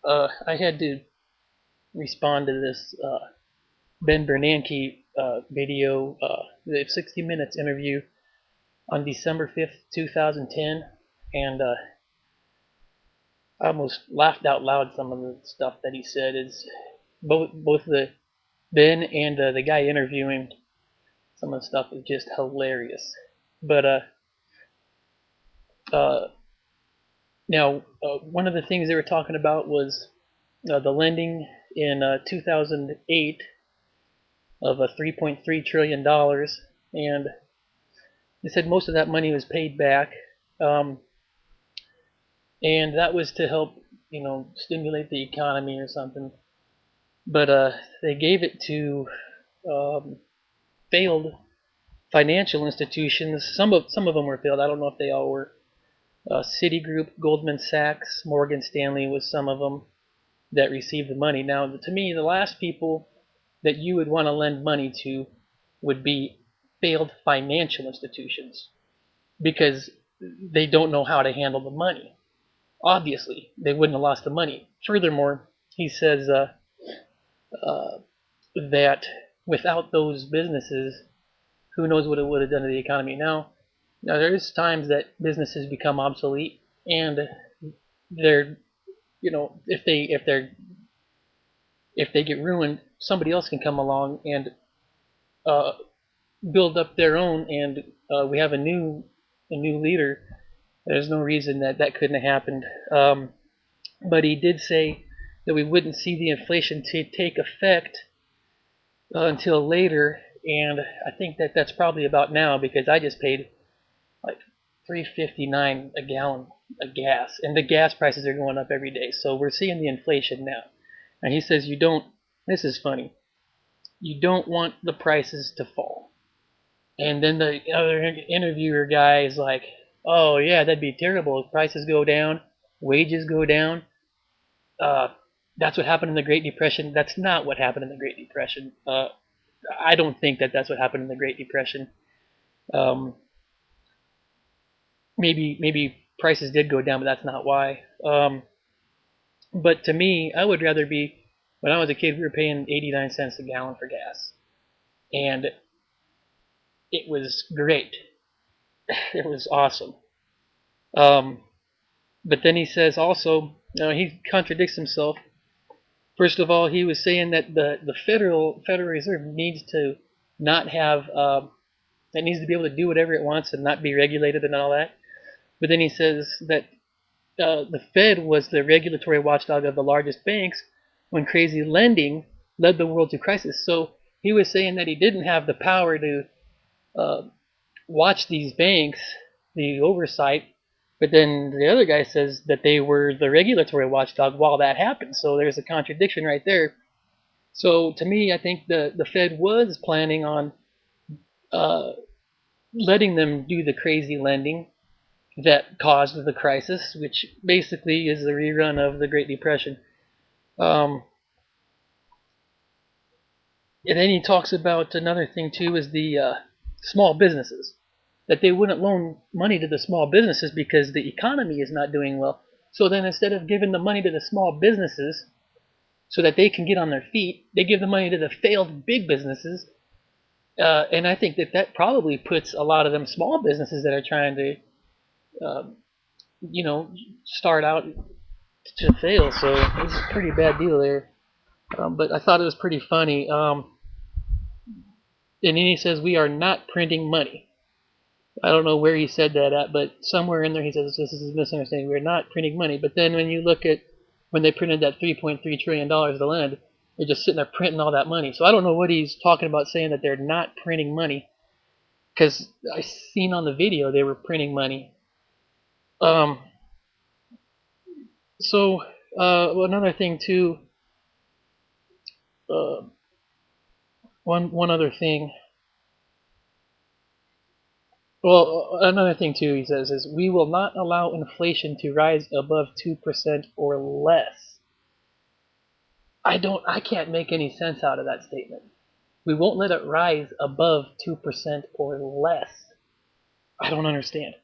I had to respond to this Ben Bernanke video, the 60 Minutes interview on December 5th, 2010, and I almost laughed out loud. Some of the stuff that he said is both the Ben and the guy interviewing. Some of the stuff is just hilarious. But uh, now one of the things they were talking about was the lending in 2008 of a $3.3 trillion dollars, and they said most of that money was paid back, um, and that was to help, stimulate the economy or something. But they gave it to um, failed financial institutions. Some of them were failed. I don't know if they all were. Citigroup, Goldman Sachs, Morgan Stanley was some of them that received the money. Now, to me, the last people that you would want to lend money to would be failed financial institutions because they don't know how to handle the money. Obviously, they wouldn't have lost the money. Furthermore, he says uh, that without those businesses, who knows what it would have done to the economy. Now there's times that businesses become obsolete, and they're, if they get ruined, somebody else can come along and uh, build up their own, and we have a new leader. There's no reason that that couldn't have happened. But he did say that we wouldn't see the inflation take effect until later, and I think that that's probably about now because I just paid like $3.59 a gallon of gas, and the gas prices are going up every day. So we're seeing the inflation now. And he says you don't. This is funny. You don't want the prices to fall. And then the other interviewer guy is like, "Oh yeah, that'd be terrible if prices go down, wages go down. Uh, that's what happened in the Great Depression." That's not what happened in the Great Depression. I don't think that that's what happened in the Great Depression. Um, maybe prices did go down, but that's not why. But to me, I would rather be. When I was a kid, we were paying 89 cents a gallon for gas, and it was great. It was awesome. Um, but then he says also, he contradicts himself. First of all, he was saying that the Federal Reserve needs to not have it needs to be able to do whatever it wants and not be regulated and all that. But then he says that the Fed was the regulatory watchdog of the largest banks when crazy lending led the world to crisis. So he was saying that he didn't have the power to uh, watch these banks, the oversight, but then the other guy says that they were the regulatory watchdog while that happened. So there's a contradiction right there. So to me, I think the Fed was planning on uh, letting them do the crazy lending that caused the crisis, which basically is the rerun of the Great Depression. Um, and then he talks about another thing too is the small businesses, that they wouldn't loan money to the small businesses because the economy is not doing well. So then instead of giving the money to the small businesses so that they can get on their feet, they give the money to the failed big businesses. And I think that that probably puts a lot of them small businesses that are trying to, uh, you know, start out to fail. So it's a pretty bad deal there. But I thought it was pretty funny. And then he says we are not printing money. I don't know where he said that at, but somewhere in there he says this is a misunderstanding. We're not printing money. But then when you look at when they printed that $3.3 trillion to lend, they're just sitting there printing all that money. So I don't know what he's talking about saying that they're not printing money, because I seen on the video they were printing money. Um, so another thing too, uh, one other thing. Well, another thing too, he says, is we will not allow inflation to rise above 2% or less. I can't make any sense out of that statement. We won't let it rise above 2% or less. I don't understand.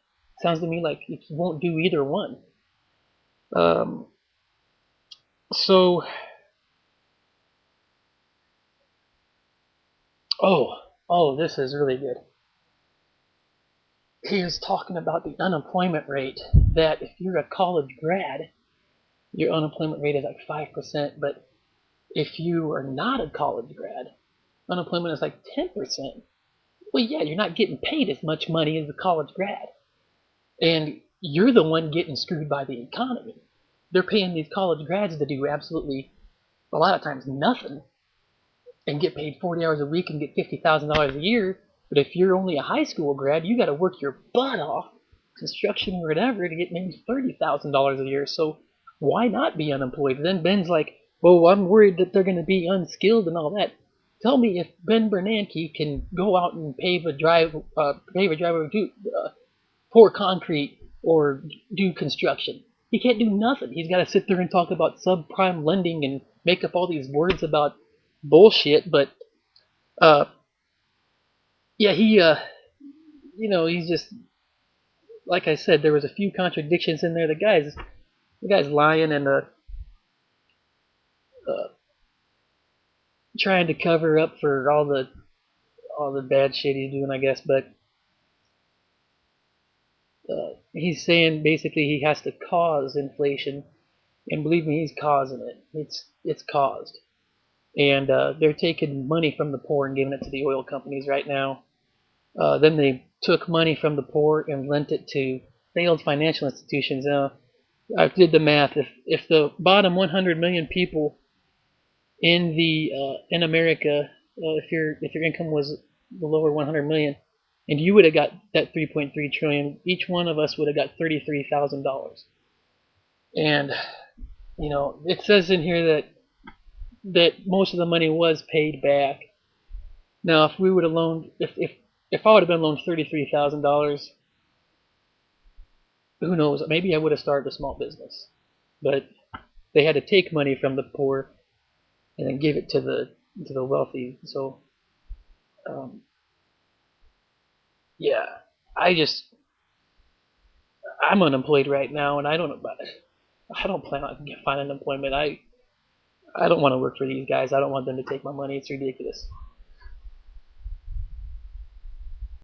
Sounds to me like it won't do either one. Um, So, oh, oh, this is really good. He was talking about the unemployment rate. That if you're a college grad, your unemployment rate is like 5%, but if you are not a college grad, unemployment is like 10%. Well, yeah, you're not getting paid as much money as a college grad. And you're the one getting screwed by the economy. They're paying these college grads to do absolutely, a lot of times, nothing and get paid 40 hours a week and get $50,000 a year. But if you're only a high school grad, you got to work your butt off, construction or whatever, to get maybe $30,000 a year. So why not be unemployed? Then Ben's like, well, I'm worried that they're going to be unskilled and all that. Tell me if Ben Bernanke can go out and pave a driveway, pour concrete, or do construction. He can't do nothing. He's got to sit there and talk about subprime lending and make up all these words about bullshit. But uh, yeah, he's just, like I said, there was a few contradictions in there. The guy's lying and uh, trying to cover up for all the bad shit he's doing, I guess. But he's saying basically he has to cause inflation, and believe me, he's causing it. It's caused. And they're taking money from the poor and giving it to the oil companies right now. Then they took money from the poor and lent it to failed financial institutions. I did the math. If the bottom 100 million people in America, if your income was the lower 100 million, and you would have got that 3.3 trillion, each one of us would have got $33,000. And it says in here that most of the money was paid back. Now, if we would have loaned, if I would have been loaned $33,000, who knows? Maybe I would have started a small business. But they had to take money from the poor and then give it to the wealthy. So, um, yeah, I just I'm unemployed right now, and I don't know about it. I don't plan on finding employment. I don't want to work for these guys. I don't want them to take my money. It's ridiculous.